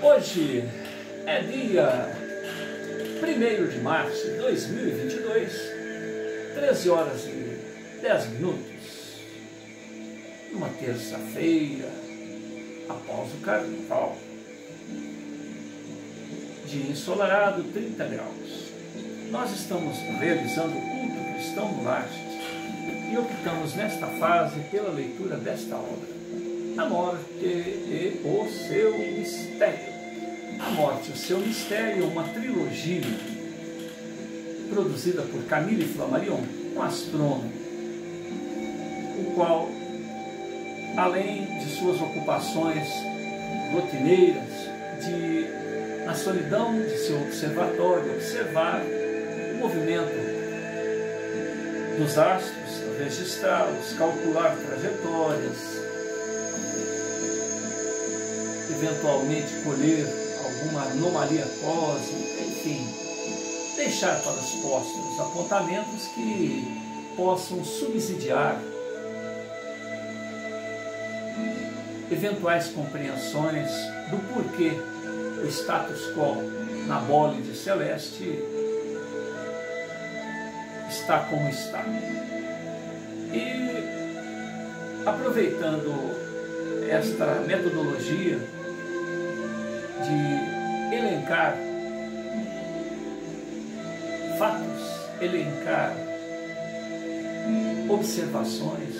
Hoje é dia 1º de março de 2022, 13 horas e 10 minutos, numa terça-feira, após o carnaval, dia ensolarado, 30 graus. Nós estamos realizando o culto cristão no Lages e optamos nesta fase pela leitura desta obra, A Morte e o Seu Mistério. A Morte e o Seu Mistério, uma trilogia produzida por Camille Flammarion, um astrônomo, o qual, além de suas ocupações rotineiras, na solidão de seu observatório, observar o movimento dos astros, registrá-los, calcular trajetórias, eventualmente colher alguma anomalia cósmica, enfim, deixar para os pósteros apontamentos que possam subsidiar eventuais compreensões do porquê o status quo na bólide celeste está como está. E aproveitando esta metodologia de elencar fatos, elencar observações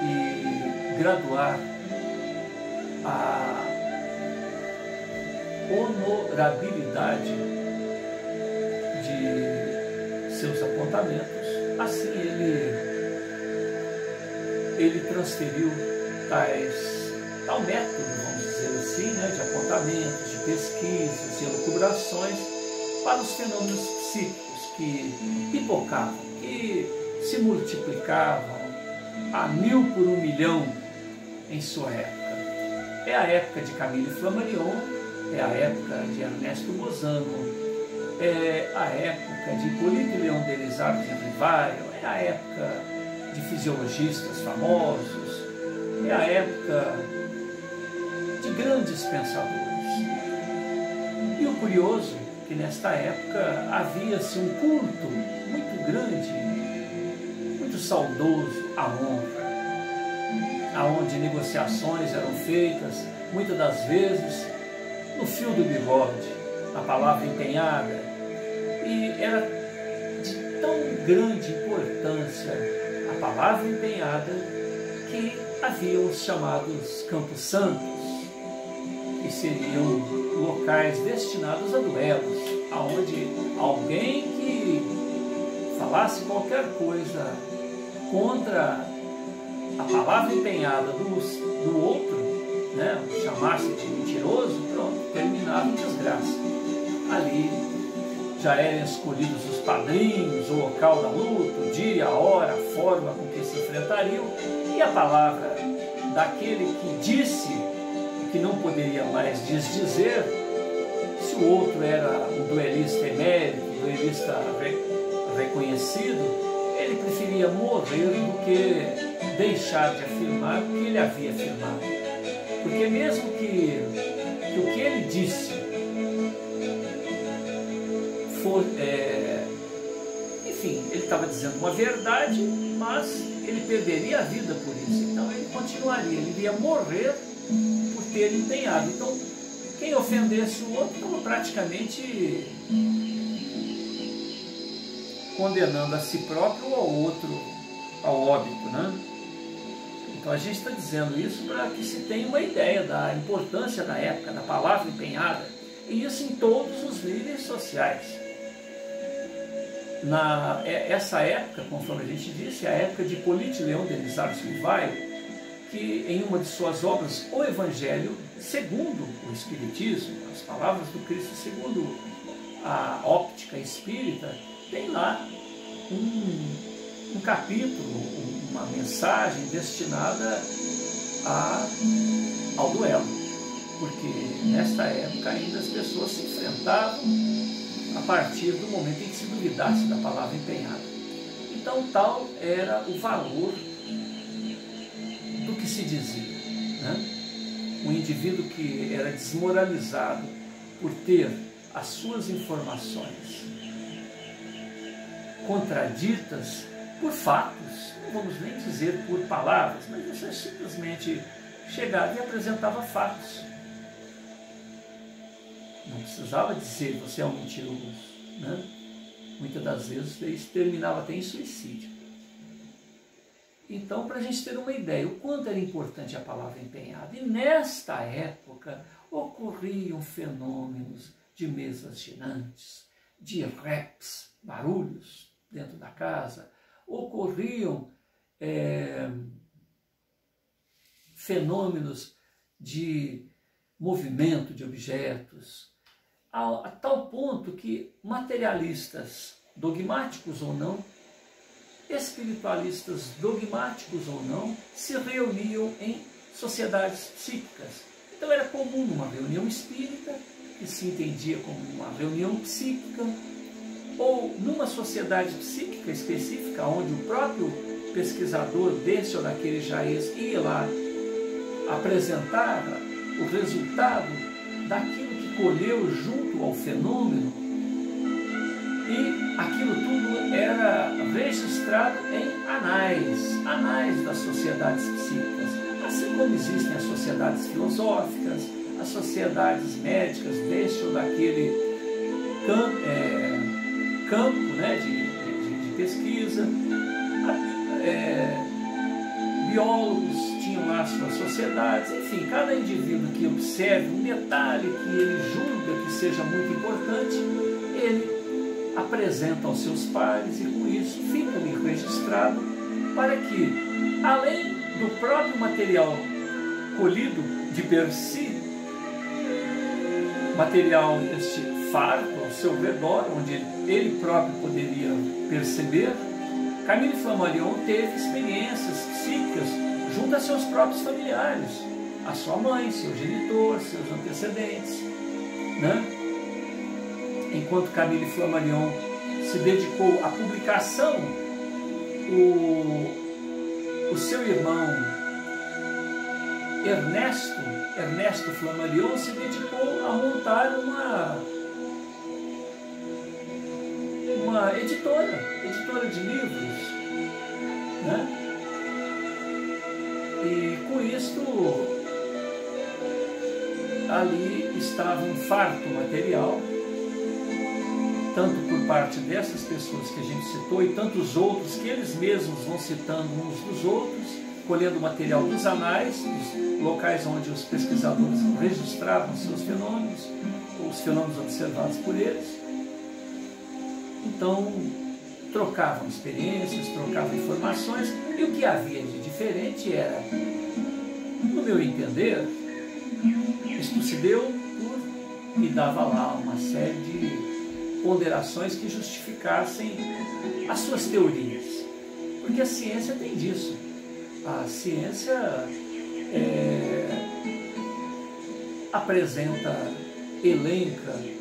e graduar a honorabilidade de seus apontamentos, assim ele transferiu tal método, vamos dizer assim, de apontamentos, de pesquisas e elucubrações para os fenômenos psíquicos que pipocavam, que se multiplicavam a 1000 por 1 milhão em sua época. É a época de Camille Flammarion, é a época de Ernesto Bozano, é a época de Hippolyte Léon Delisle de Rivail, é a época de fisiologistas famosos, é a época de grandes pensadores. E o curioso é que nesta época havia-se um culto muito grande, muito saudoso à honra, aonde negociações eram feitas, muitas das vezes, no fio do bigode, a palavra empenhada, e era de tão grande importância a palavra empenhada que havia os chamados campos santos, que seriam locais destinados a duelos, aonde alguém que falasse qualquer coisa contra a palavra empenhada do outro, chamasse de mentiroso, pronto, terminava em desgraça. Ali já eram escolhidos os padrinhos, o local da luta, o dia, a hora, a forma com que se enfrentariam, e a palavra daquele que disse que não poderia mais desdizer, se o outro era um duelista emérito, um duelista reconhecido, ele preferia morrer do que deixar de afirmar o que ele havia afirmado. Porque mesmo que o que ele disse for, enfim, ele estava dizendo uma verdade, mas ele perderia a vida por isso. Então ele continuaria, ele iria morrer por ter empenhado. Então, quem ofendesse o outro estava praticamente condenando a si próprio ou ao outro ao óbito, Então a gente está dizendo isso para que se tenha uma ideia da importância da época, da palavra empenhada, e isso em todos os níveis sociais. Essa época, conforme a gente disse, é a época de Hippolyte Léon Delisle de Rivail, que em uma de suas obras, O Evangelho segundo o Espiritismo, as palavras do Cristo segundo a óptica espírita, tem lá um capítulo, uma mensagem destinada ao duelo, porque nesta época ainda as pessoas se enfrentavam a partir do momento em que se duvidasse da palavra empenhada. Então tal era o valor do que se dizia, um indivíduo que era desmoralizado por ter as suas informações contraditas por fatos, não vamos nem dizer por palavras, mas você simplesmente chegava e apresentava fatos. Não precisava dizer você é um mentiroso, né? Muitas das vezes isso terminava até em suicídio. Então, para a gente ter uma ideia, o quanto era importante a palavra empenhada. E nesta época ocorriam fenômenos de mesas girantes, de raps, barulhos dentro da casa, ocorriam fenômenos de movimento de objetos, a tal ponto que materialistas, dogmáticos ou não, espiritualistas, dogmáticos ou não, se reuniam em sociedades psíquicas. Então era comum uma reunião espírita, que se entendia como uma reunião psíquica, ou numa sociedade psíquica específica, onde o próprio pesquisador desse ou daquele jaez ia lá apresentar o resultado daquilo que colheu junto ao fenômeno, e aquilo tudo era registrado em anais das sociedades psíquicas, assim como existem as sociedades filosóficas, as sociedades médicas deste ou daquele campo, né, de pesquisa. Biólogos tinham lá suas sociedades, enfim, cada indivíduo que observe um detalhe que ele julga que seja muito importante, ele apresenta aos seus pares e com isso fica ali registrado para que, além do próprio material colhido de per si, material este farto ao seu redor, onde ele próprio poderia perceber, Camille Flammarion teve experiências psíquicas junto a seus próprios familiares, a sua mãe, seu genitor, seus antecedentes, né? Enquanto Camille Flammarion se dedicou à publicação, o seu irmão Ernesto Flammarion se dedicou a montar uma editora de livros, né? E com isto ali estava um farto material, tanto por parte dessas pessoas que a gente citou e tantos outros que eles mesmos vão citando uns dos outros, colhendo material dos anais, dos locais onde os pesquisadores registravam seus fenômenos, os fenômenos observados por eles. Então, trocavam experiências, trocavam informações, e o que havia de diferente era, no meu entender, isto se deu por, e dava lá uma série de ponderações que justificassem as suas teorias. Porque a ciência tem disso. A ciência apresenta, elenca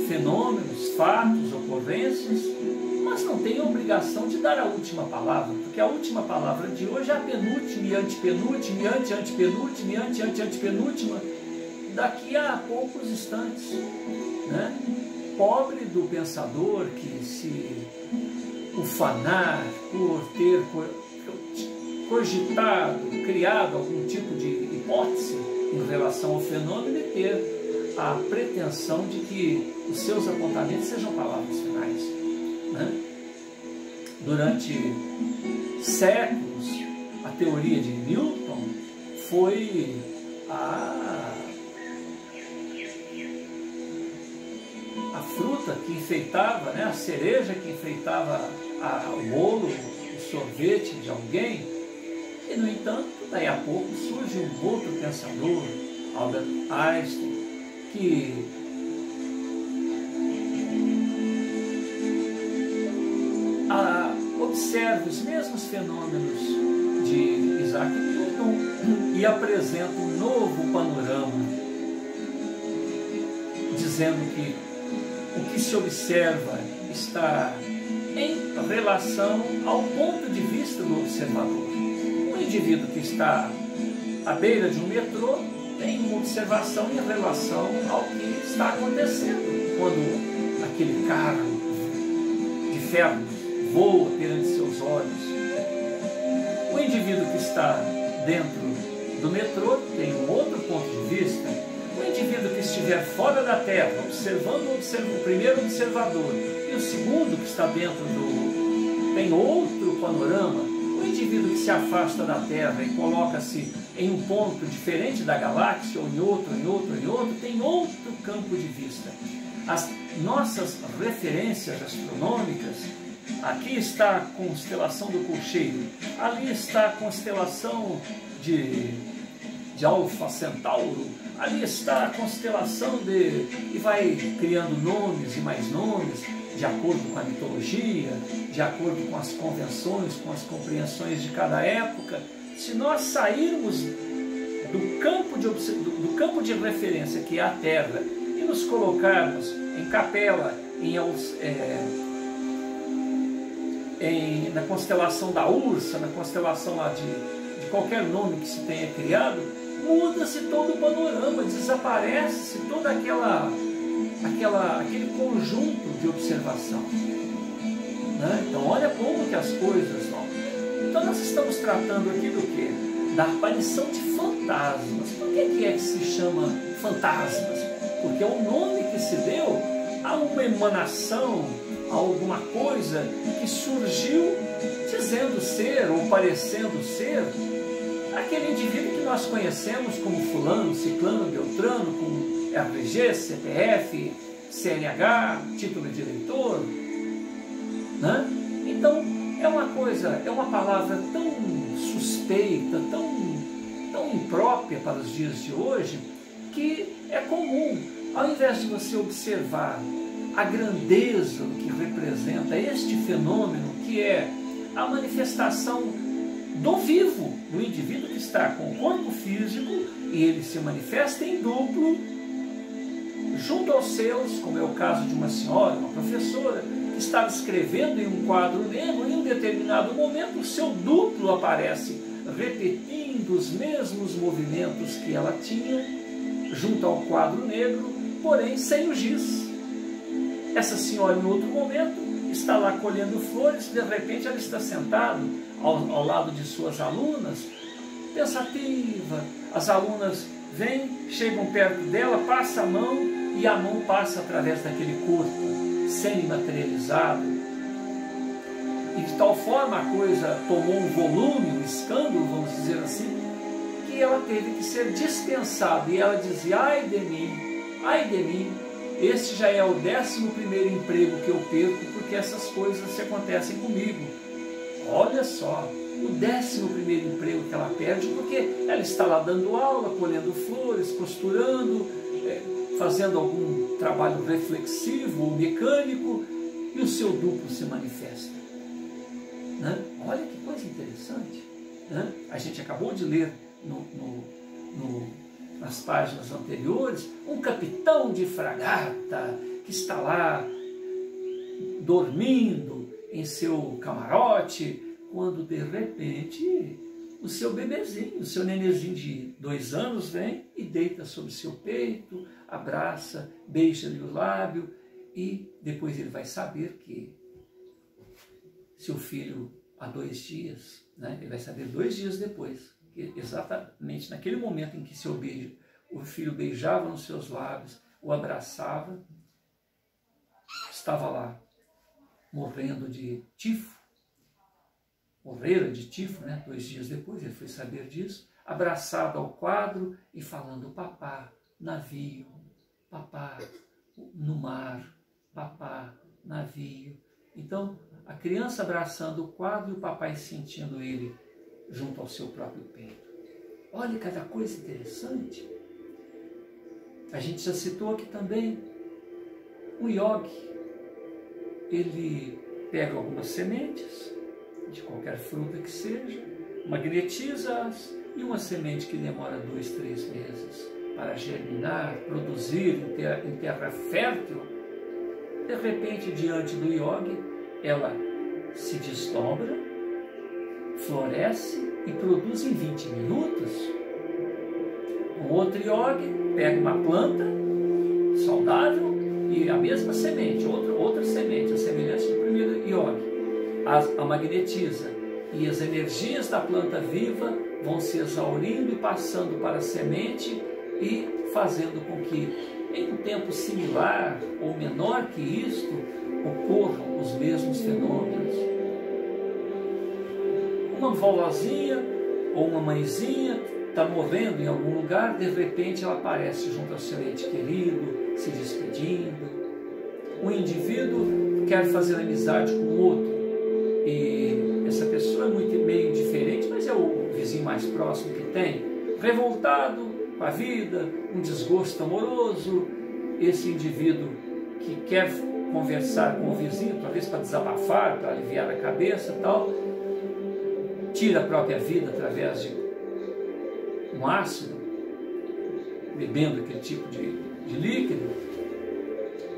fenômenos, fatos, ocorrências, mas não tem a obrigação de dar a última palavra, porque a última palavra de hoje é a penúltima e antepenúltima e antepenúltima e antepenúltima daqui a poucos instantes, né? Pobre do pensador que se ufanar por ter cogitado, criado algum tipo de hipótese em relação ao fenômeno e ter a pretensão de que os seus apontamentos sejam palavras finais, né? Durante séculos, a teoria de Newton foi a fruta que enfeitava, né, a cereja que enfeitava o bolo, o sorvete de alguém. E, no entanto, daí a pouco surge um outro pensador, Albert Einstein, que observa os mesmos fenômenos de Isaac Newton e apresenta um novo panorama, dizendo que o que se observa está em relação ao ponto de vista do observador. Um O indivíduo que está à beira de um metrô tem uma observação em relação ao que está acontecendo quando aquele carro de ferro voa perante seus olhos. O indivíduo que está dentro do metrô tem um outro ponto de vista. O indivíduo que estiver fora da Terra, observando o primeiro observador, e o segundo que está dentro tem outro panorama. O indivíduo que se afasta da Terra e coloca-se em um ponto diferente da galáxia, ou em outro, tem outro campo de vista. As nossas referências astronômicas, aqui está a constelação do Colcheiro, ali está a constelação de Alfa Centauro, ali está a constelação e vai criando nomes e mais nomes, de acordo com a mitologia, de acordo com as convenções, com as compreensões de cada época. Se nós sairmos do campo de referência, que é a Terra, e nos colocarmos em Capela, na constelação da Ursa, na constelação lá de qualquer nome que se tenha criado, muda-se todo o panorama, desaparece-se todo aquele conjunto de observação. Né? Então olha como que as coisas vão. Então nós estamos tratando aqui do quê? Da aparição de fantasmas. Por que é que se chama fantasmas? Porque é o nome que se deu a uma emanação, a alguma coisa que surgiu dizendo ser ou parecendo ser aquele indivíduo que nós conhecemos como fulano, ciclano, beltrano, com RG, CPF, CNH, título de eleitor. Né? Então, é uma palavra tão suspeita, tão imprópria para os dias de hoje, que é comum, ao invés de você observar a grandeza que representa este fenômeno, que é a manifestação do vivo, do indivíduo que está com o corpo físico, e ele se manifesta em duplo, junto aos seus, como é o caso de uma senhora, uma professora, que estava escrevendo em um quadro negro, e em um determinado momento o seu duplo aparece, repetindo os mesmos movimentos que ela tinha, junto ao quadro negro, porém sem o giz. Essa senhora, em outro momento, está lá colhendo flores, de repente ela está sentada ao lado de suas alunas, pensativa. As alunas vêm, chegam perto dela, passa a mão, e a mão passa através daquele corpo semi-materializado. E de tal forma a coisa tomou um volume, um escândalo, vamos dizer assim, que ela teve que ser dispensada. E ela dizia: ai de mim, este já é o 11º emprego que eu perco, porque essas coisas se acontecem comigo. Olha só, o 11º emprego que ela perde, porque ela está lá dando aula, colhendo flores, costurando, fazendo algum trabalho reflexivo ou mecânico, e o seu duplo se manifesta. Né? Olha que coisa interessante. Né? A gente acabou de ler nas páginas anteriores, um capitão de fragata que está lá dormindo em seu camarote, quando de repente o seu bebezinho, o seu nenenzinho de 2 anos vem e deita sobre seu peito, abraça, beija-lhe o lábio, e depois ele vai saber que seu filho há 2 dias, né? Ele vai saber 2 dias depois, que exatamente naquele momento em que o filho beijava nos seus lábios, o abraçava, estava lá morrendo de tifo, morrera de tifo, né? 2 dias depois ele foi saber disso, abraçado ao quadro e falando: papá, navio, papá, no mar, papá, navio. Então, a criança abraçando o quadro e o papai sentindo ele junto ao seu próprio peito. Olha cada coisa interessante. A gente já citou aqui também o yogi. Ele pega algumas sementes, de qualquer fruta que seja, magnetiza-as, e uma semente que demora 2, 3 meses para germinar, produzir em terra fértil, de repente, diante do yogi, ela se desdobra, floresce e produz em 20 minutos. Um outro yogi pega uma planta saudável e a mesma semente, outra semente, a semelhança do primeiro yogi, a magnetiza, e as energias da planta viva vão se exaurindo e passando para a semente e fazendo com que, em um tempo similar ou menor que isto, ocorram os mesmos fenômenos. Uma vovozinha ou uma mãezinha está morrendo em algum lugar, de repente ela aparece junto ao seu ente querido, se despedindo. Um indivíduo quer fazer amizade com o outro e essa pessoa é meio diferente, mas é o vizinho mais próximo que tem, revoltado com a vida, um desgosto amoroso. Esse indivíduo que quer conversar com o vizinho, talvez para desabafar, para aliviar a cabeça e tal, tira a própria vida através de um ácido, bebendo aquele tipo de líquido,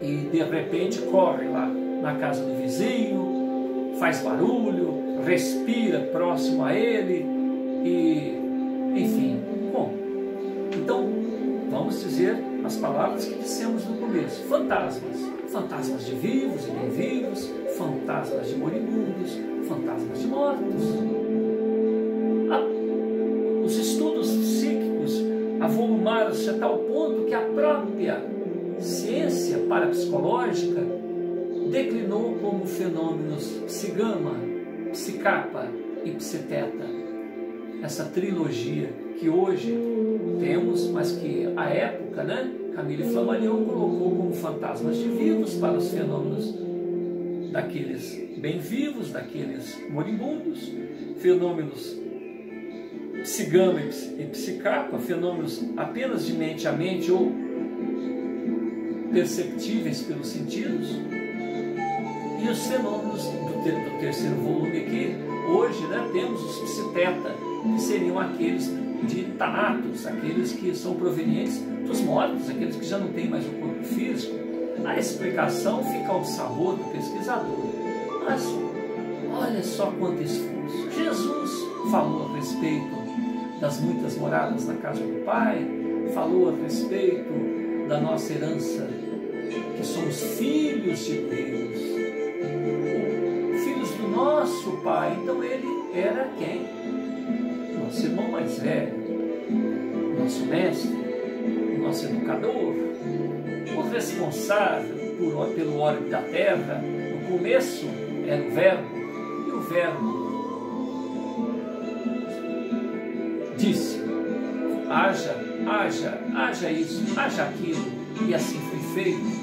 e de repente corre lá na casa do vizinho, faz barulho, respira próximo a ele e, enfim, bom. Então, vamos dizer as palavras que dissemos no começo: fantasmas, fantasmas de vivos e bem vivos, fantasmas de moribundos, fantasmas de mortos. Os estudos psíquicos avolumaram-se a tal ponto que a própria ciência parapsicológica declinou como fenômenos psigama, psicapa e psiteta. Essa trilogia que hoje temos, mas que à época, Camille Flammarion colocou como fantasmas de vivos para os fenômenos daqueles bem vivos, daqueles moribundos, fenômenos psigama e psicapa, fenômenos apenas de mente a mente ou perceptíveis pelos sentidos, e os fenômenos do terceiro volume aqui, hoje temos os psiteta, que seriam aqueles de Thanatos, aqueles que são provenientes dos mortos, aqueles que já não têm mais o corpo físico. A explicação fica ao sabor do pesquisador, mas olha só quanto esforço. Jesus falou a respeito das muitas moradas na casa do Pai, falou a respeito da nossa herança, que somos filhos de Deus, filhos do nosso Pai. Então ele era quem? Nosso irmão mais velho, nosso mestre, o nosso educador, o responsável pelo orbe da terra. No começo era o Verbo, e o Verbo disse: haja isso, haja aquilo, e assim foi feito.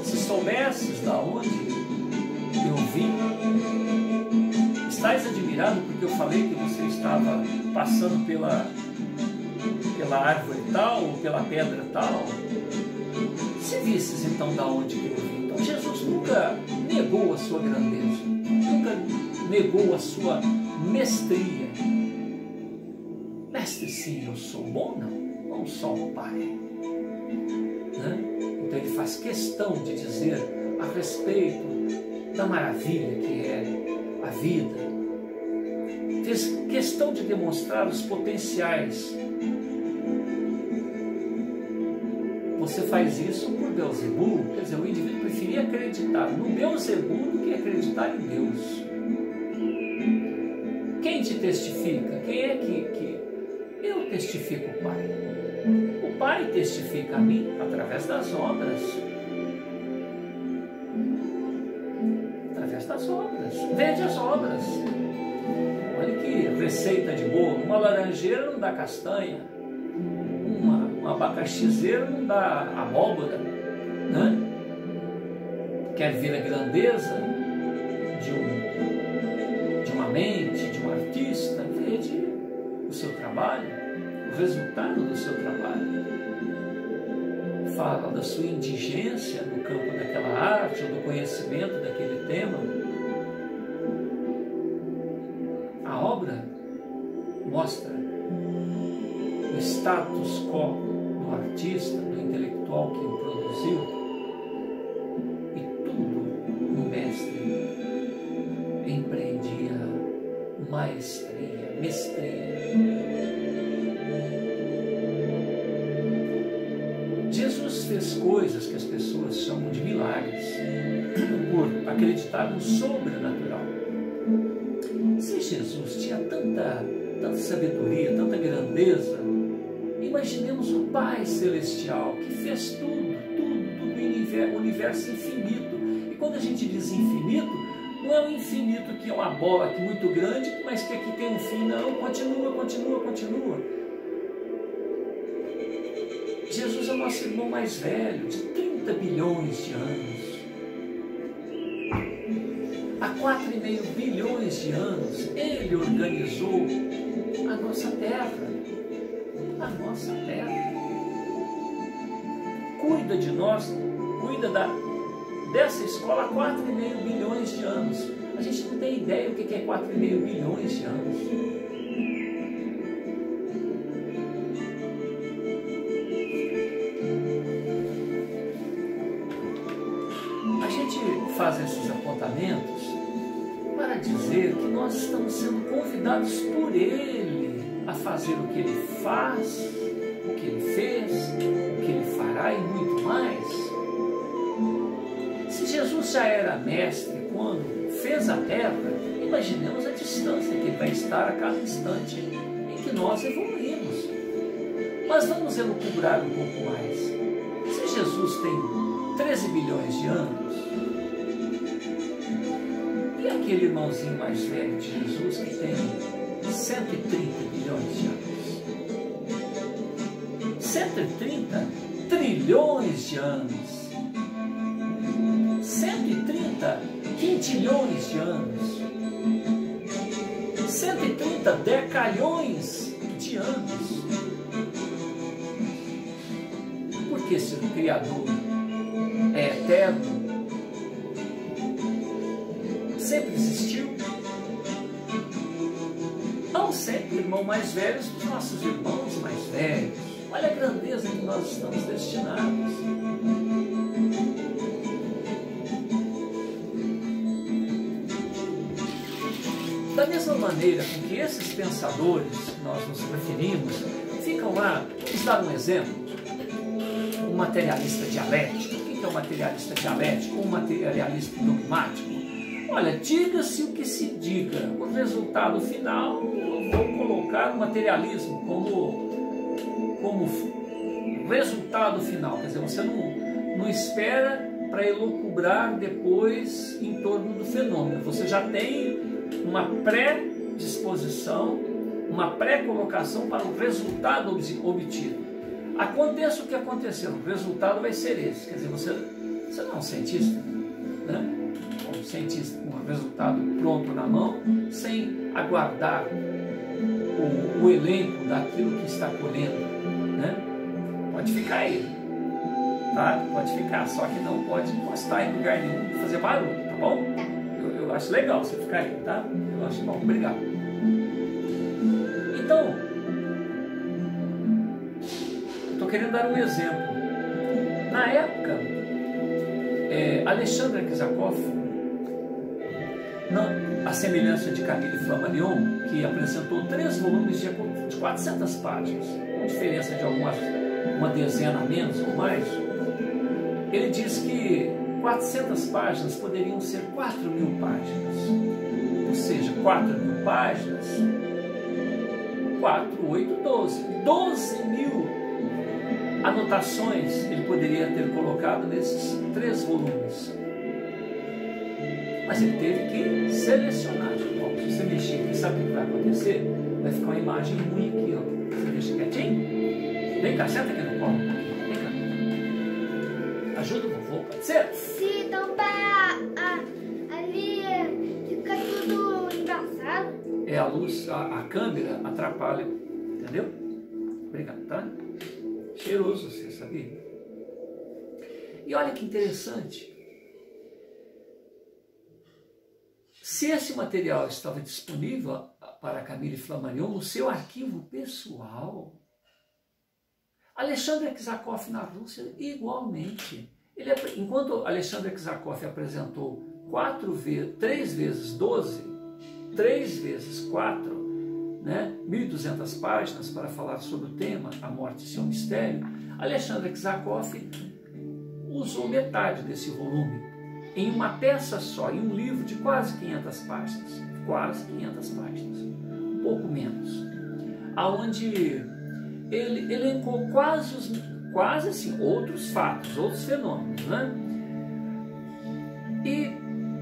Se soubesses da onde eu vim, estás admirado porque eu falei que você estava passando pela árvore tal, ou pela pedra tal? Se visses então da onde eu vim. Então Jesus nunca negou a sua grandeza, nunca negou a sua mestria. Mestre, sim, eu sou bom, não só o Pai. Então ele faz questão de dizer a respeito da maravilha que é a vida. Fez questão de demonstrar os potenciais. Você faz isso por Beelzebub, quer dizer, o indivíduo preferia acreditar no Beelzebub do que acreditar em Deus. Quem te testifica? Quem é que eu testifico o Pai? O Pai testifica a mim através das obras. Através das obras. Vede as obras. Olha que receita de bolo. Uma laranjeira não dá castanha. Um abacaxizeiro não dá abóbora. Quer ver a grandeza de uma mente, de um artista? Vede o seu trabalho, o resultado do seu trabalho. Fala da sua indigência no campo daquela arte ou do conhecimento daquele tema. A obra mostra o status quo do artista, do intelectual que o produziu, e tudo no mestre empreendia maestria, mestria. Jesus fez coisas que as pessoas chamam de milagres, por acreditar no sobrenatural. Se Jesus tinha tanta sabedoria, tanta grandeza, imaginemos o Pai Celestial que fez tudo, o universo infinito. E quando a gente diz infinito, não é um infinito que é uma bola aqui muito grande, mas que aqui tem um fim, não, continua. Jesus é o nosso irmão mais velho, de 30 bilhões de anos. Há 4,5 bilhões de anos, Ele organizou a nossa Terra. A nossa Terra. Cuida de nós, cuida dessa escola há 4,5 bilhões de anos. A gente não tem ideia o que é 4,5 bilhões de anos. A gente faz esses apontamentos para dizer que nós estamos sendo convidados por Ele a fazer o que Ele faz, o que Ele fez, o que Ele fará e muito mais. Se Jesus já era mestre quando fez a terra, imaginemos a distância que Ele vai estar a cada instante em que nós evoluímos. Mas vamos elucubrar um pouco mais. Se Jesus tem 13 bilhões de anos, e aquele irmãozinho mais velho de Jesus que tem 130 bilhões de anos? 130 trilhões de anos. 130 quintilhões de anos. 130 decalhões de anos. Porque se o Criador é eterno, sempre existiu, não sempre irmão mais velhos dos nossos irmãos mais velhos. Olha a grandeza que nós estamos destinados. Da mesma maneira com que esses pensadores que nós nos referimos ficam lá, vamos dar um exemplo, um materialista dialético. O que é um materialista dialético? Um materialista dogmático? Olha, diga-se o que se diga, o resultado final, eu vou colocar o materialismo como resultado final. Quer dizer, você não espera para elucubrar depois em torno do fenômeno. Você já tem uma pré-disposição, uma pré-colocação para o resultado obtido. Aconteça o que acontecer, o resultado vai ser esse. Quer dizer, você não é um cientista, né? Um cientista com o resultado pronto na mão, sem aguardar o elenco daquilo que está colhendo, né? Pode ficar aí, tá? Pode ficar, só que não pode encostar em lugar nenhum e fazer barulho, tá bom? Eu acho legal você ficar aí, tá? Eu acho bom, obrigado. Então, estou querendo dar um exemplo. Na época, Alexandre Kizakov, a semelhança de Camille Flammarion, que apresentou 3 volumes de 400 páginas, com diferença de uma dezena a menos ou mais, ele diz que 400 páginas poderiam ser 4.000 páginas. Ou seja, 4.000 páginas, 4, 8, 12. 12.000 anotações ele poderia ter colocado nesses 3 volumes. Mas ele teve que selecionar. Bom, se você mexer aqui, sabe o que vai acontecer? Vai ficar uma imagem ruim aqui, ó. Você deixa quietinho. Vem cá, senta aqui no colo. Vem cá. Ajuda o vovô, pode ser? Se então para ali fica tudo embaçado. É a luz, a câmera atrapalha, entendeu? Obrigado, tá? Cheiroso você, sabia? E olha que interessante. Se esse material estava disponível para Camille Flammarion no seu arquivo pessoal, Alexandre Kizakov na Rússia igualmente. Enquanto Alexandre Kizakov apresentou 3 vezes 12, 3 vezes 4, né, 1.200 páginas para falar sobre o tema, a morte e seu mistério, Alexandre Kzakov usou metade desse volume em uma peça só, em um livro de quase 500 páginas, um pouco menos, aonde ele elencou quase assim, outros fatos, outros fenômenos, né? E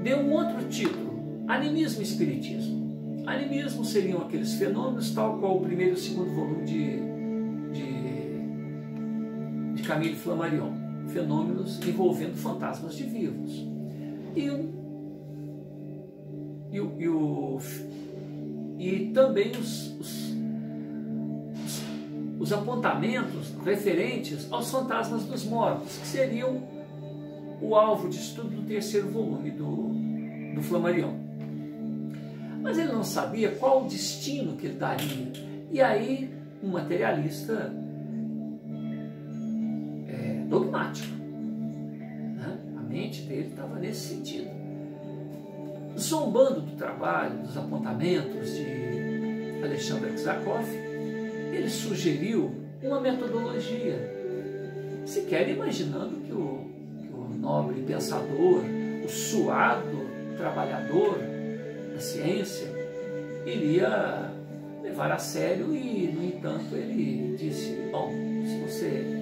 deu um outro título, Animismo e Espiritismo. Animismo seriam aqueles fenômenos, tal qual o primeiro e o segundo volume de Camille Flammarion, fenômenos envolvendo fantasmas de vivos. E também os apontamentos referentes aos fantasmas dos mortos, que seriam o alvo de estudo do terceiro volume do Flammarion. Mas ele não sabia qual o destino que ele daria. E aí, um materialista dogmático, né? A mente dele estava nesse sentido. Zombando do trabalho, dos apontamentos de Alexandre Kzakov, ele sugeriu uma metodologia, sequer imaginando que o nobre pensador, o suado trabalhador da ciência, iria levar a sério e, no entanto, ele disse, bom, se você...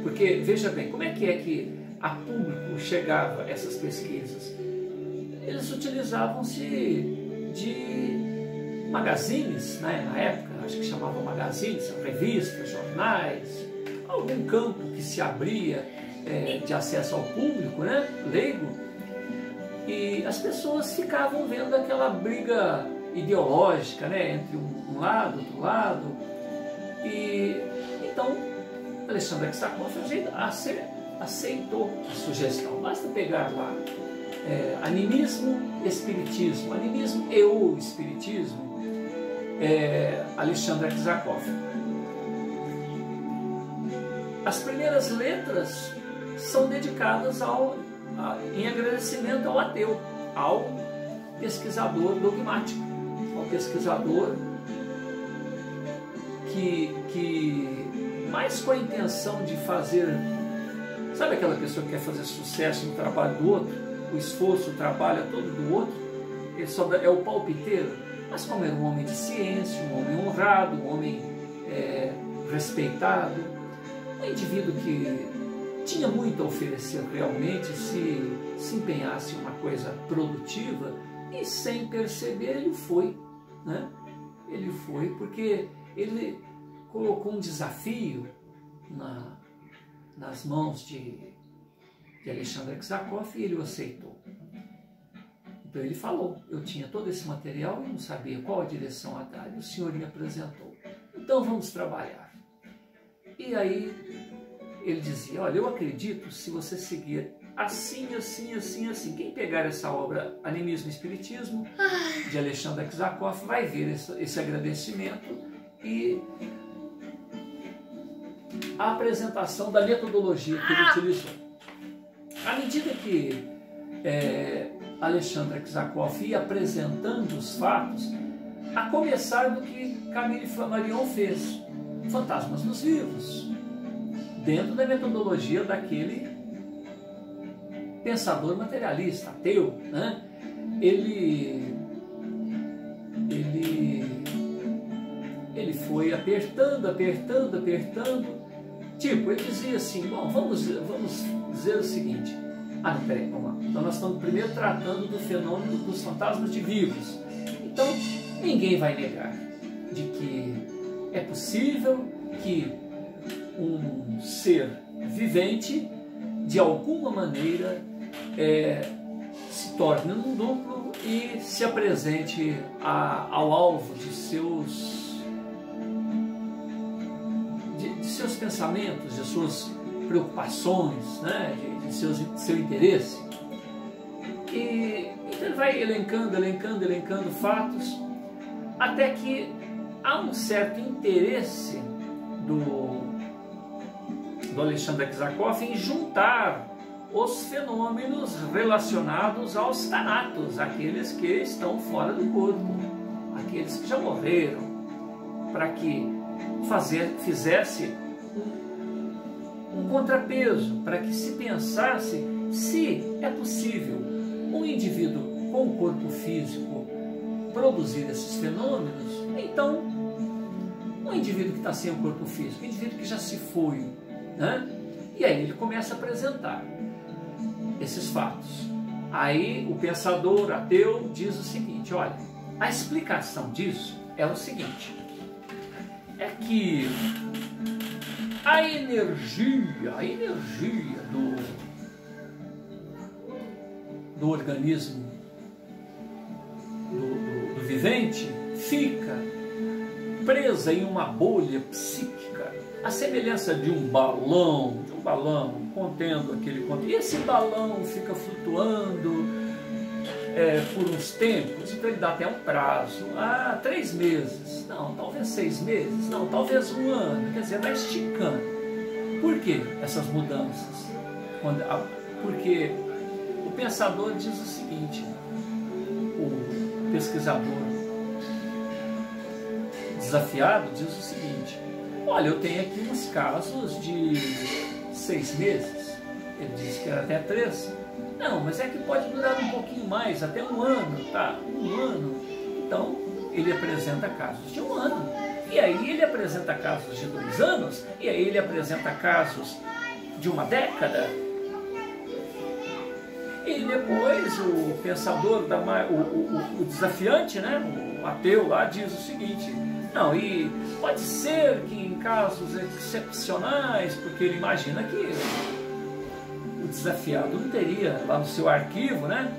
Porque, veja bem, como é que a público chegava essas pesquisas? Eles utilizavam-se de magazines, né? Na época, acho que chamavam magazines, revistas, jornais, algum campo que se abria de acesso ao público, né? Leigo, e as pessoas ficavam vendo aquela briga ideológica, né? Entre um lado, outro lado, e então Alexandre Kzakov aceitou a sugestão. Basta pegar lá animismo, espiritismo, animismo e o espiritismo, Alexandre Kzakov. As primeiras letras são dedicadas em agradecimento ao ateu, ao pesquisador dogmático, ao pesquisador que mais com a intenção de fazer, sabe aquela pessoa que quer fazer sucesso no trabalho do outro, o esforço, o trabalho é todo do outro, ele só é o palpiteiro, mas como era um homem de ciência, um homem honrado, um homem respeitado, um indivíduo que tinha muito a oferecer realmente, se empenhasse em uma coisa produtiva, e sem perceber ele foi, né? Ele foi porque ele colocou um desafio nas mãos de Alexandre Kzakov e ele o aceitou. Então ele falou, eu tinha todo esse material e não sabia qual a direção a dar, e o senhor me apresentou. Então vamos trabalhar. E aí ele dizia, olha, eu acredito se você seguir assim, assim, assim, assim. Quem pegar essa obra Animismo e Espiritismo, de Alexandre Kzakov, vai ver esse agradecimento e a apresentação da metodologia que ele utilizou. À medida que Alexandre Kzakov ia apresentando os fatos, a começar do que Camille Flammarion fez, fantasmas dos vivos, dentro da metodologia daquele pensador materialista, ateu, né? Ele foi apertando, tipo, ele dizia assim, bom, vamos dizer o seguinte, peraí, vamos lá, então nós estamos primeiro tratando do fenômeno dos fantasmas de vivos, então ninguém vai negar de que é possível que um ser vivente, de alguma maneira, se torne um duplo e se apresente ao alvo de seus pensamentos, de suas preocupações, né? de seu interesse. E então ele vai elencando fatos, até que há um certo interesse do Alexandre Kzakov em juntar os fenômenos relacionados aos thanatos, aqueles que estão fora do corpo, aqueles que já morreram, para que fizesse um contrapeso, para que se pensasse se é possível um indivíduo com corpo físico produzir esses fenômenos. Então, um indivíduo que está sem o corpo físico, um indivíduo que já se foi, né? E aí ele começa a apresentar esses fatos. Aí o pensador ateu diz o seguinte: olha, a explicação disso é o seguinte, é que a energia do organismo do vivente fica presa em uma bolha psíquica, a semelhança de um balão contendo aquele conteúdo. E esse balão fica flutuando por uns tempos, então ele dá até um prazo, 3 meses, não, talvez 6 meses, não, talvez 1 ano, quer dizer, vai esticando. Por que essas mudanças? Porque o pensador diz o seguinte, o pesquisador desafiado diz o seguinte: olha, eu tenho aqui uns casos de 6 meses, ele disse que era até 3, não, mas é que pode durar um pouquinho mais, até 1 ano, tá? 1 ano. Então, ele apresenta casos de 1 ano, e aí ele apresenta casos de 2 anos, e aí ele apresenta casos de 1 década. E depois o pensador, o desafiante, né, o ateu lá, diz o seguinte: não, e pode ser que em casos excepcionais, porque ele imagina que o desafiado não teria lá no seu arquivo, né?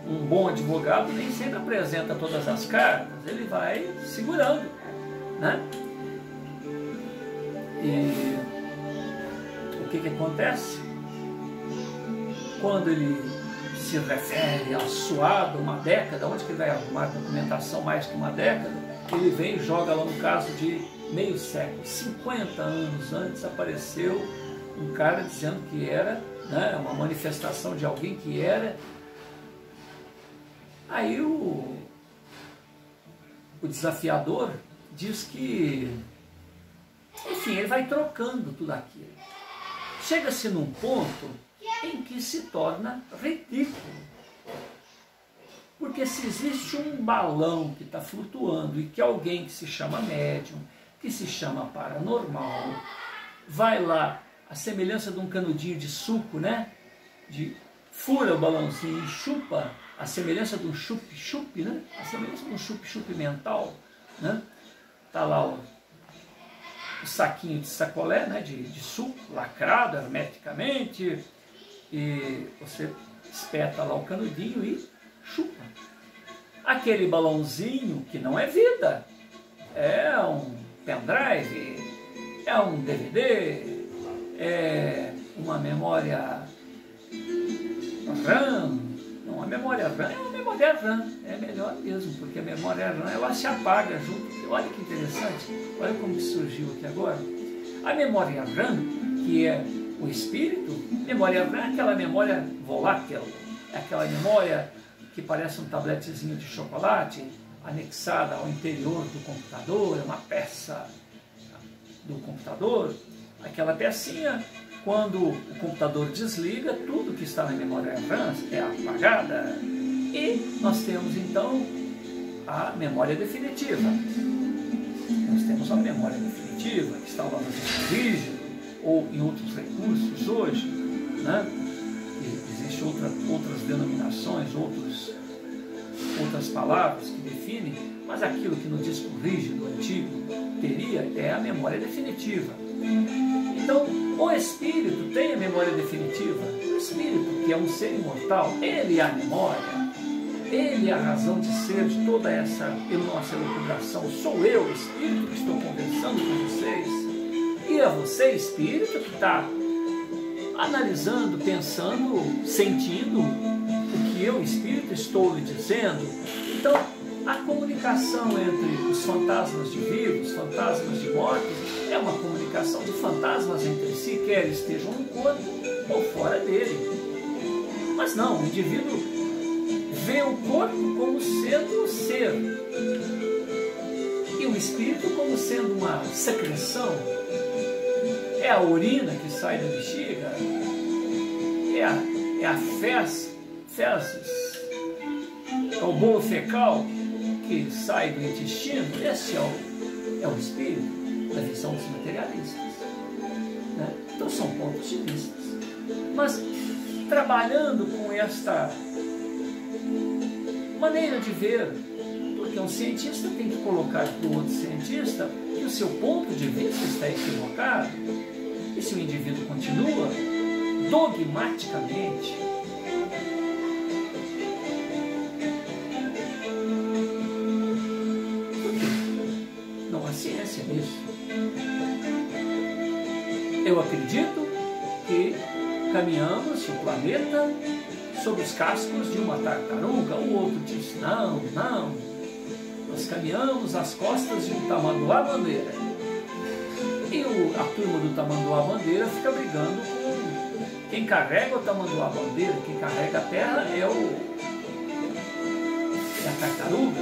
Um bom advogado nem sempre apresenta todas as cartas, ele vai segurando, né? E o que acontece? Quando ele se refere ao suado 1 década, onde que ele vai arrumar documentação mais que 1 década? Ele vem e joga lá no caso de meio século. 50 anos antes apareceu um cara dizendo que era, né, uma manifestação de alguém que era. Aí o desafiador diz que, enfim, ele vai trocando tudo aquilo. Chega-se num ponto em que se torna ridículo. Porque se existe um balão que está flutuando e que alguém que se chama médium, que se chama paranormal, vai lá, a semelhança de um canudinho de suco, né? Fura o balãozinho e chupa, a semelhança de um chup-chup, né? A semelhança de um chup-chup mental, né? Está lá o saquinho de sacolé, né? De suco, lacrado hermeticamente, e você espeta lá o canudinho e chupa. Aquele balãozinho que não é vida, é um pendrive, é um DVD, é uma memória RAM. Não, a memória RAM é uma memória RAM, é melhor mesmo, porque a memória RAM ela se apaga junto. Olha que interessante, olha como surgiu aqui agora. A memória RAM, que é o espírito, memória RAM é aquela memória volátil, é aquela memória que parece um tabletezinho de chocolate anexada ao interior do computador, é uma peça do computador. Aquela pecinha, quando o computador desliga, tudo que está na memória RAM é apagada. E nós temos então a memória definitiva. Nós temos a memória definitiva, que está lá no disco rígido, ou em outros recursos hoje, né? Existem outras denominações, outras palavras que definem, mas aquilo que no disco rígido antigo teria é a memória definitiva. Então, o espírito tem a memória definitiva. O espírito, que é um ser imortal, ele é a memória, ele é a razão de ser de toda essa nossa elucubração. Sou eu, o espírito, que estou conversando com vocês, e é você, espírito, que está analisando, pensando, sentindo o que eu, espírito, estou lhe dizendo. Então, a comunicação entre os fantasmas de vivos, fantasmas de mortos, é uma comunicação de fantasmas entre si, quer estejam no corpo ou fora dele. Mas não, o indivíduo vê o corpo como sendo o ser e o espírito como sendo uma secreção. É a urina que sai da bexiga, é a fezes, é o bolo fecal que sai do intestino. Esse é o espírito da visão dos materialistas, né? Então são pontos de vista. Mas trabalhando com esta maneira de ver, porque um cientista tem que colocar para o outro cientista que o seu ponto de vista está equivocado, e se o indivíduo continua dogmaticamente não há ciência nisso. Eu acredito que caminhamos o planeta sob os cascos de uma tartaruga. O outro diz, não, nós caminhamos às costas de um tamanduá-bandeira. E a turma do tamanduá-bandeira fica brigando com quem carrega o tamanduá-bandeira. Quem carrega a terra é a tartaruga.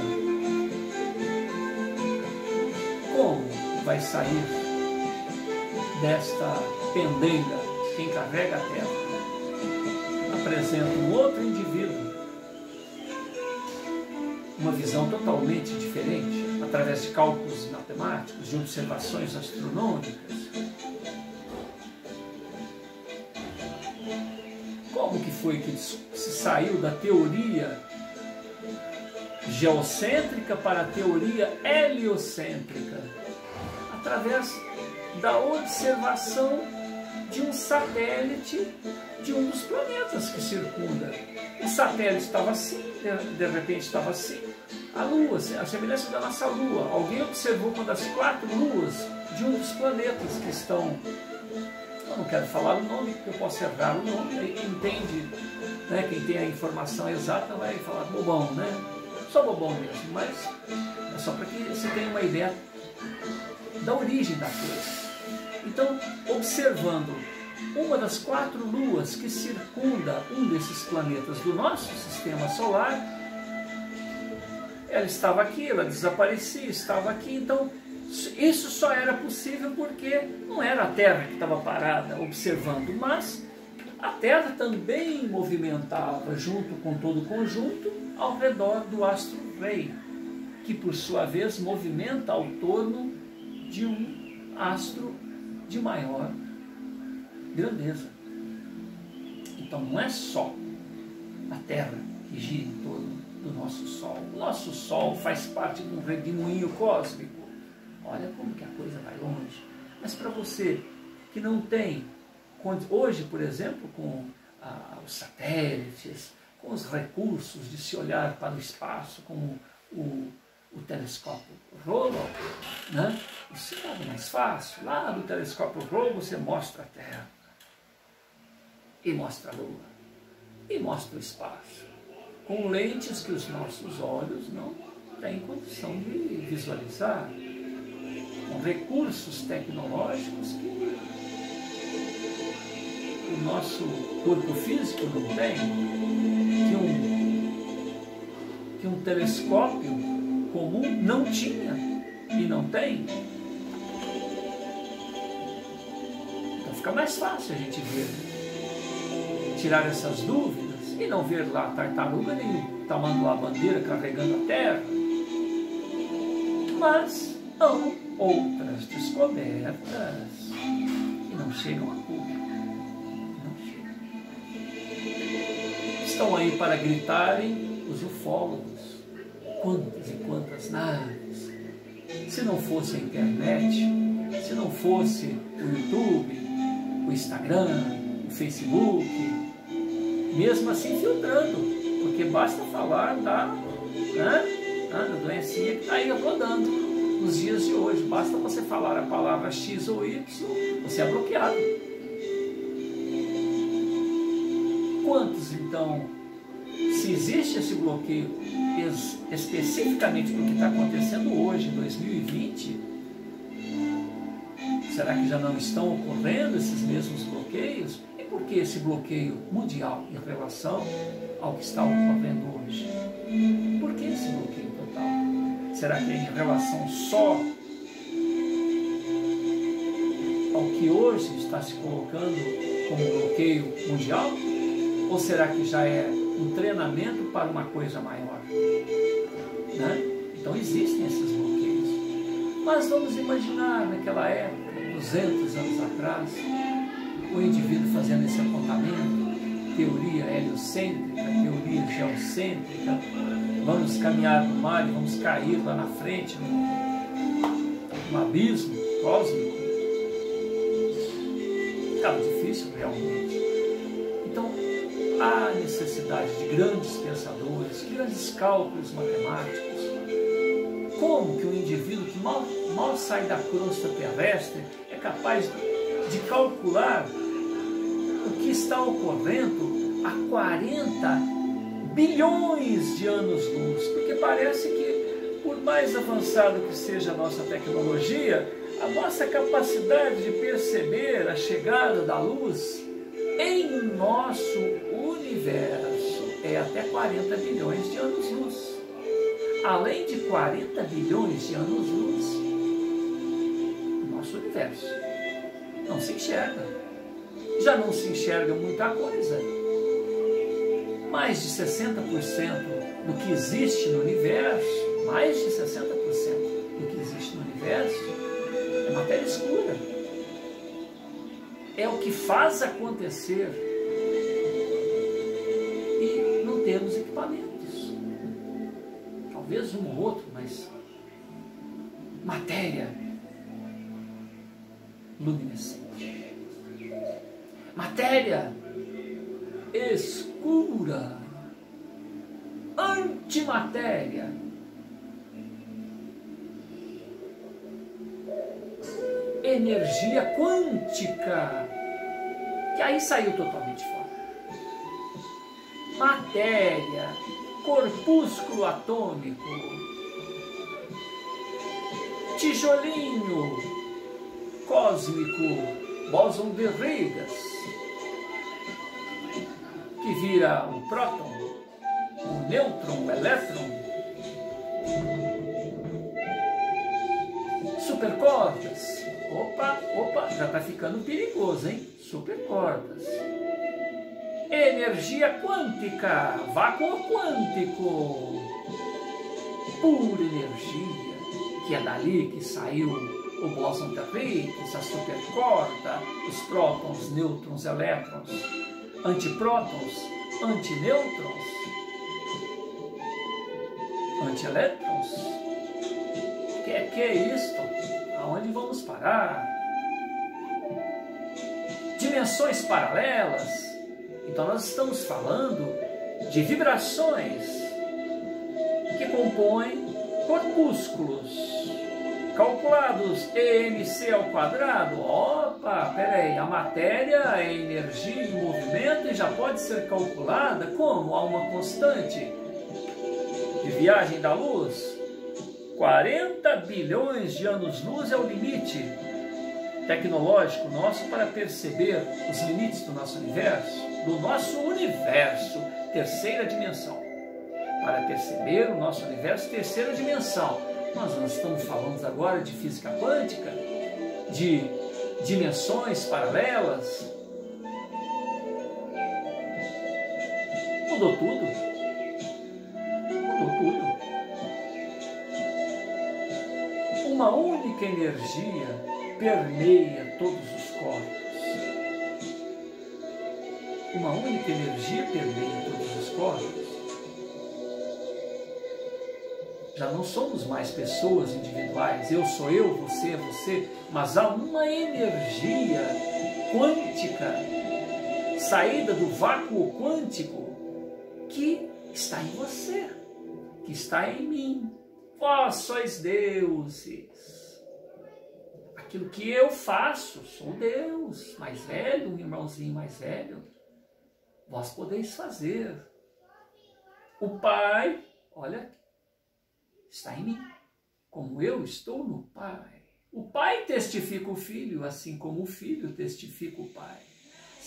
Como vai sair desta pendenga quem carrega a terra? Apresenta um outro indivíduo, uma visão totalmente diferente, através de cálculos matemáticos, de observações astronômicas. Como que foi que se saiu da teoria geocêntrica para a teoria heliocêntrica? Através da observação de um satélite de um dos planetas que circunda. O satélite estava assim, de repente estava assim. A Lua, a semelhança da nossa Lua. Alguém observou uma das 4 luas de um dos planetas que estão... Eu não quero falar o nome, porque eu posso errar o nome. Quem entende, né, quem tem a informação exata vai falar bobão, né? Só bobão mesmo, mas é só para que você tenha uma ideia da origem da coisa. Então, observando uma das 4 luas que circunda um desses planetas do nosso sistema solar, ela estava aqui, ela desaparecia, estava aqui. Então, isso só era possível porque não era a Terra que estava parada observando, mas a Terra também movimentava junto com todo o conjunto ao redor do astro-rei, que por sua vez movimenta ao torno de um astro de maior grandeza. Então não é só a Terra que gira em torno do nosso Sol. O nosso Sol faz parte de um redemoinho cósmico. Olha como que a coisa vai longe. Mas para você que não tem, hoje, por exemplo, com os satélites, com os recursos de se olhar para o espaço, como o telescópio Hubble, né? Isso é mais fácil. Lá do telescópio Hubble você mostra a Terra, e mostra a Lua, e mostra o espaço, com lentes que os nossos olhos não têm condição de visualizar, com recursos tecnológicos que o nosso corpo físico não tem, que um telescópio comum não tinha e não tem. Então fica mais fácil a gente ver, tirar essas dúvidas e não ver lá a tartaruga nem o tamanduá-bandeira carregando a terra. Mas há outras descobertas que não chegam a público. Não chegam. Estão aí para gritarem os ufólogos. Quantas e quantas naves. Se não fosse a internet, se não fosse o YouTube, o Instagram, o Facebook, mesmo assim filtrando, porque basta falar da doencinha que está aí rodando nos dias de hoje. Basta você falar a palavra X ou Y, você é bloqueado. Quantos, então, se existe esse bloqueio especificamente para o que está acontecendo hoje, em 2020, será que já não estão ocorrendo esses mesmos bloqueios? E por que esse bloqueio mundial em relação ao que está ocorrendo hoje? Por que esse bloqueio total? Será que é em relação só ao que hoje está se colocando como bloqueio mundial? Ou será que já é um treinamento para uma coisa maior? Né? Então existem esses bloqueios. Mas vamos imaginar naquela época, 200 anos atrás, o indivíduo fazendo esse apontamento, teoria heliocêntrica, teoria geocêntrica, vamos caminhar no mar e vamos cair lá na frente, num abismo cósmico. Ficava difícil realmente. Então, há necessidade de grandes pensadores, grandes cálculos matemáticos. Como que um indivíduo que mal sai da crosta terrestre é capaz de calcular o que está ocorrendo há 40 bilhões de anos-luz? Porque parece que, por mais avançado que seja a nossa tecnologia, a nossa capacidade de perceber a chegada da luz em nosso universo é até 40 bilhões de anos-luz. Além de 40 bilhões de anos-luz, nosso universo não se enxerga. Já não se enxerga muita coisa. Mais de 60% do que existe no universo, mais de 60% do que existe no universo é matéria escura. É o que faz acontecer e não temos equipamentos. Talvez um ou outro, mas matéria luminescente. Matéria escura. Antimatéria. Energia quântica, que aí saiu totalmente fora. Matéria, corpúsculo atômico, tijolinho cósmico, bóson de Higgs, que vira o próton, o nêutron, o elétron, supercordas. Opa, já está ficando perigoso, hein? Supercordas. Energia quântica, vácuo quântico, pura energia, que é dali que saiu o bóson de Higgs, a supercorda, os prótons, nêutrons, elétrons, antiprótons, antinêutrons, antielétrons. Que é isto? Aonde vamos parar? Dimensões paralelas. Então nós estamos falando de vibrações que compõem corpúsculos calculados EMC ao quadrado. Opa, peraí, a matéria é energia em movimento e já pode ser calculada como? A uma constante de viagem da luz. 40 bilhões de anos-luz é o limite tecnológico nosso para perceber os limites do nosso universo, terceira dimensão. Para perceber o nosso universo, terceira dimensão. Nós estamos falando agora de física quântica, de dimensões paralelas. Mudou tudo. Mudou tudo. Uma única energia permeia todos os corpos. Uma única energia permeia todos os corpos. Já não somos mais pessoas individuais. Eu sou eu, você é você. Mas há uma energia quântica, saída do vácuo quântico, que está em você, que está em mim. Vós sois deuses. Aquilo que eu faço, sou Deus mais velho, um irmãozinho mais velho. Vós podeis fazer. O Pai, olha, está em mim, como eu estou no Pai. O Pai testifica o Filho, assim como o Filho testifica o Pai.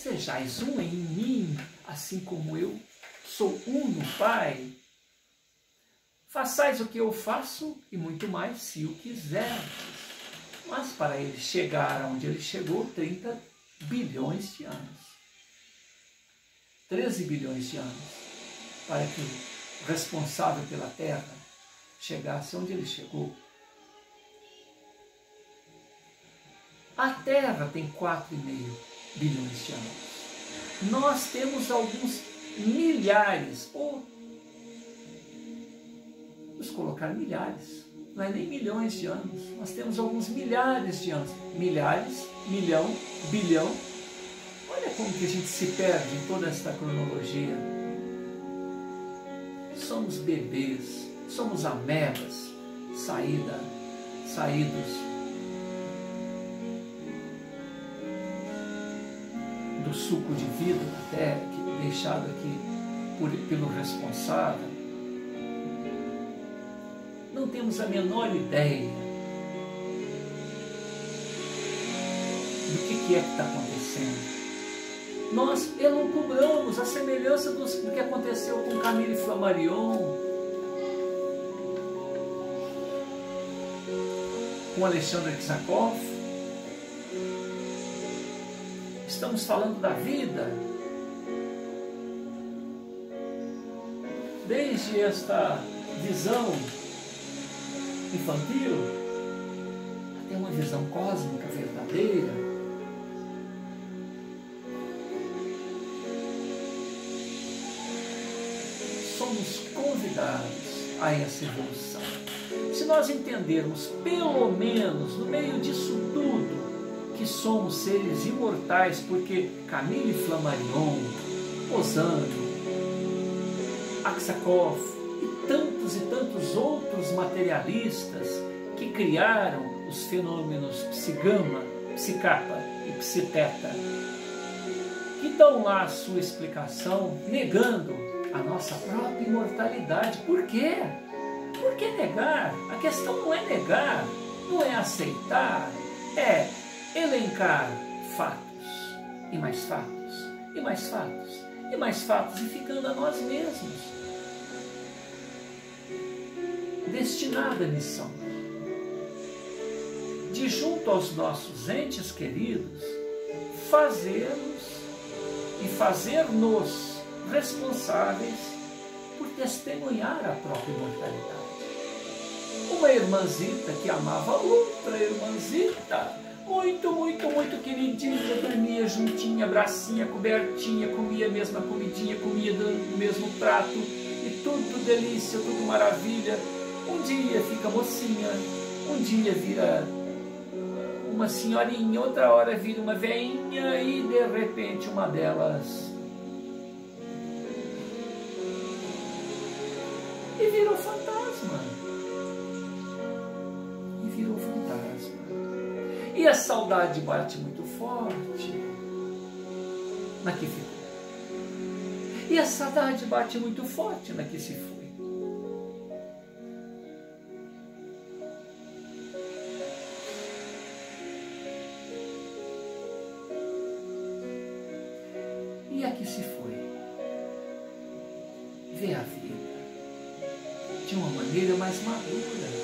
sejais um em mim, assim como eu sou um no Pai. Façais o que eu faço e muito mais, se o quiserdes. Mas para ele chegar onde ele chegou, 30 bilhões de anos. 13 bilhões de anos. Para que o responsável pela Terra chegasse onde ele chegou. A Terra tem 4,5 bilhões de anos. Nós temos alguns milhares, ou vamos colocar milhares, não é nem milhões de anos, nós temos alguns milhares de anos. Milhares, milhão, bilhão. Olha como que a gente se perde em toda esta cronologia. Somos bebês, somos amebas, saídos do suco de vida da terra, deixado aqui pelo responsável. Não temos a menor ideia do que é que está acontecendo. Nós elucubramos a semelhança do que aconteceu com Camille Flammarion, com Alexandre Tzakov. Estamos falando da vida, desde esta visão infantil até uma visão cósmica verdadeira. Somos convidados a essa evolução. Se nós entendermos, pelo menos, no meio disso tudo, que somos seres imortais, porque Camille Flammarion, Ozano, Aksakov e tantos outros materialistas que criaram os fenômenos psi-gama, psi-kappa e psi-teta, que dão lá a sua explicação, negando a nossa própria imortalidade. Por quê? Por que negar? A questão não é negar, não é aceitar, é elencar fatos, e mais fatos, e mais fatos, e mais fatos, e ficando a nós mesmos destinada à missão de, junto aos nossos entes queridos, fazer-nos responsáveis por testemunhar a própria imortalidade. Uma irmãzita que amava outra irmãzita, muito queridinha, dormia juntinha, bracinha, cobertinha, comia a mesma comidinha, comia do mesmo prato, e tudo delícia, tudo maravilha. Um dia fica mocinha, um dia vira uma senhorinha, outra hora vira uma veinha, e de repente uma delas virou fantasma. E a saudade bate muito forte na que ficou. E a saudade bate muito forte na que se foi. E a que se foi vê a vida de uma maneira mais madura.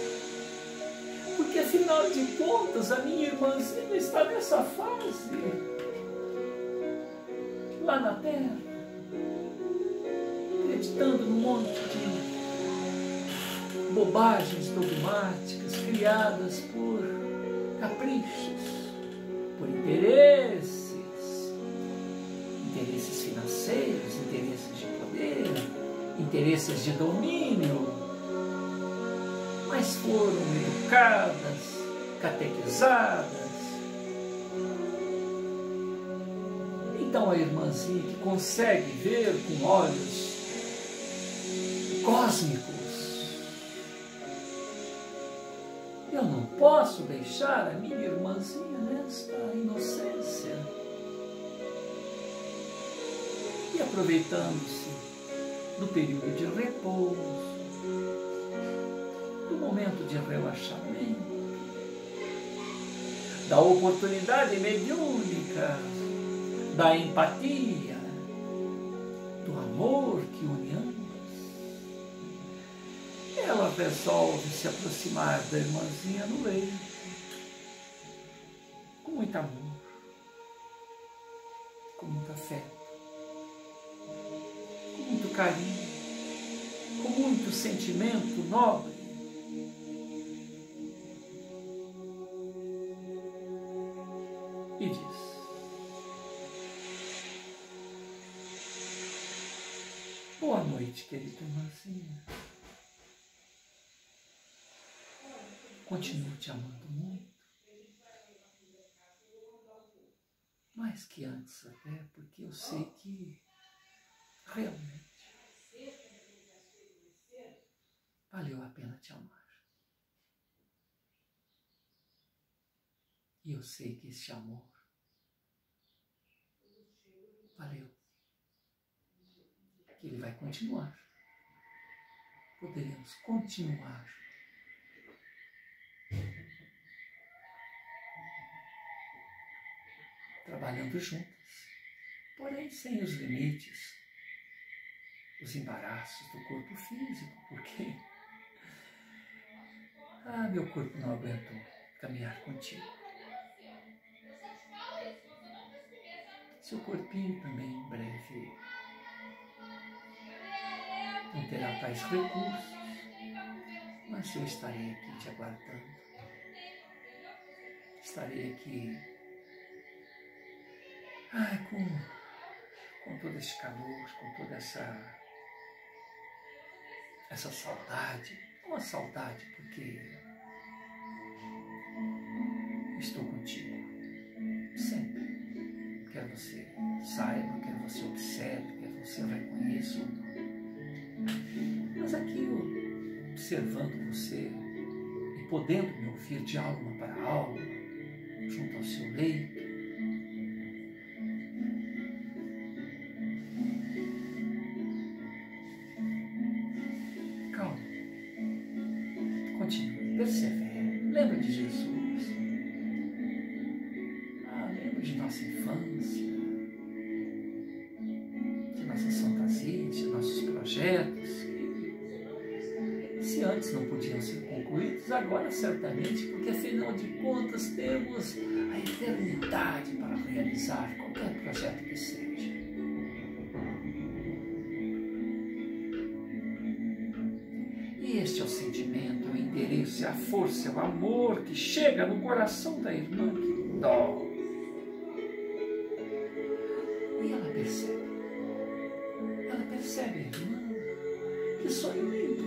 Porque, afinal de contas, a minha irmãzinha está nessa fase, lá na Terra, acreditando num monte de bobagens dogmáticas criadas por caprichos, por interesses financeiros, interesses de poder, interesses de domínio. Mas foram educadas, catequizadas. Então a irmãzinha que consegue ver com olhos cósmicos, eu não posso deixar a minha irmãzinha nesta inocência. E aproveitando-se do período de repouso, do momento de relaxamento, da oportunidade mediúnica, da empatia, do amor que une ambas, ela resolve se aproximar da irmãzinha no leito, com muito amor, com muito afeto, com muito carinho, com muito sentimento nobre. E diz: boa noite, querida irmãzinha. Continuo te amando muito. Mais que antes até, porque eu sei que realmente valeu a pena te amar. E eu sei que esse amor valeu. Que ele vai continuar. Poderemos continuar trabalhando juntas, porém sem os limites, os embaraços do corpo físico, porque meu corpo não aguentou caminhar contigo. Seu corpinho também em breve não terá tais recursos, mas eu estarei aqui te aguardando. Estarei aqui com todo esse calor, com toda essa saudade. Uma saudade porque estou contigo sempre. Quer você saiba, quer você observe, quer você reconheça ou não. Mas aqui eu, observando você e podendo me ouvir de alma para alma, junto ao seu leito, calma, continue, persevere, lembra de Jesus, lembra de nossa infância, de nossas fantasias, de nossos projetos, que se antes não podiam ser concluídos, agora certamente, porque afinal de contas temos a eternidade para realizar qualquer projeto que seja. E este é o sentimento, o endereço, a força, o amor que chega no coração da irmã que dói. E ela percebe, irmã, que sonho lindo.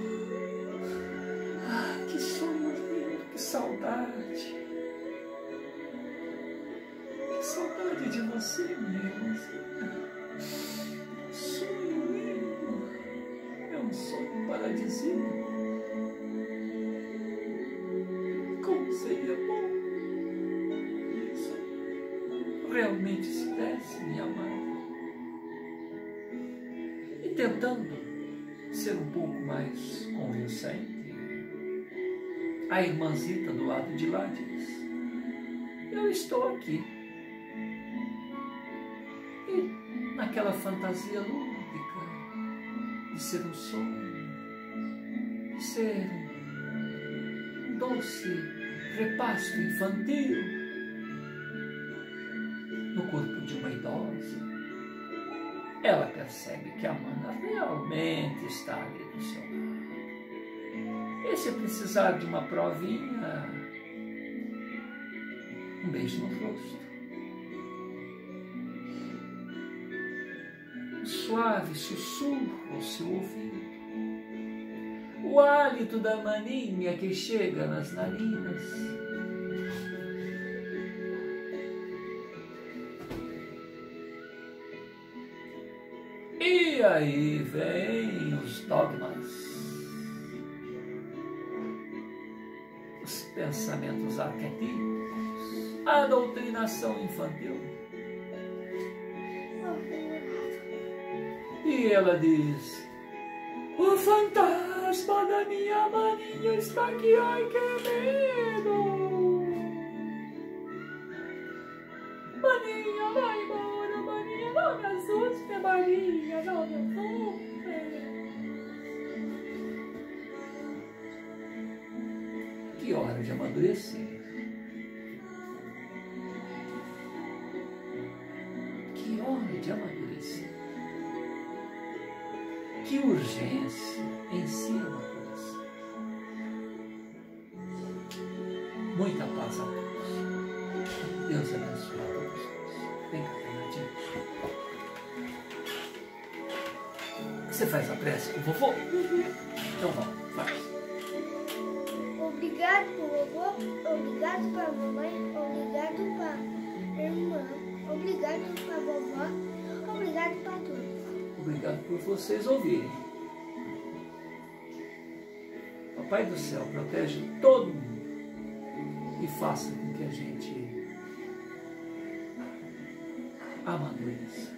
Que sonho lindo, que saudade. Que saudade de você, minha irmãzinha. Sonho lindo. É um sonho paradisíaco. Como seria bom isso realmente se desse, minha amada. E tentando ser um pouco mais convincente, a irmãzita do lado de lá diz: eu estou aqui. E naquela fantasia lúdica de ser um sonho, de ser um doce repasto infantil no corpo de uma idosa, ela percebe que a mana realmente está ali do seu lado. E se precisar de uma provinha, um beijo no rosto, um suave sussurro ao seu ouvido, o hálito da maninha que chega nas narinas, e aí vem os dogmas, os pensamentos arquetípicos, a doutrinação infantil. E ela diz: o fantasma da minha maninha está aqui, ai que medo. Maninha, vai embora, maninha. Jesus, minha Maria, não, não. Que hora de amadurecer. Que hora de amadurecer. Que urgência em si amadurecer. Muita paz a todos. Deus abençoe a todos nós. Vem cá, Bernardinho. Você faz a prece com o vovô? Então vamos, faz. Obrigado pro vovô, obrigado pra mamãe, obrigado pra irmã, obrigado pra vovó, obrigado pra todos. Obrigado por vocês ouvirem. Papai do céu protege todo mundo e faça com que a gente amadureça.